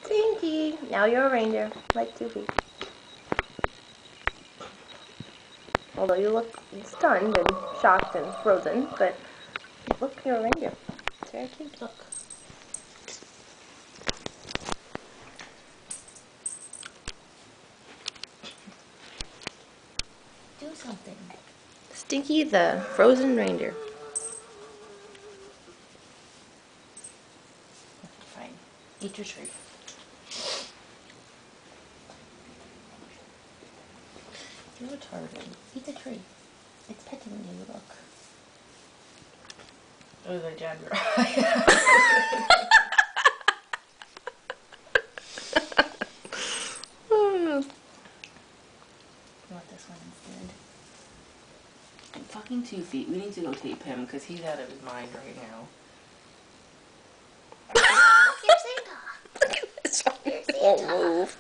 Stinky! Now you're a reindeer, like 2 feet. Although you look stunned and shocked and frozen, but look, you're a reindeer. It's very cute. Look. Do something. Stinky the frozen reindeer. Fine. Eat your tree. You're retarded. Eat the tree. It's petting you, look. Oh, they jabbed your eye. You want this one instead? Fucking 2 feet. We need to go tape him because he's out of his mind right now. Here's Santa. Look at this one. He won't move.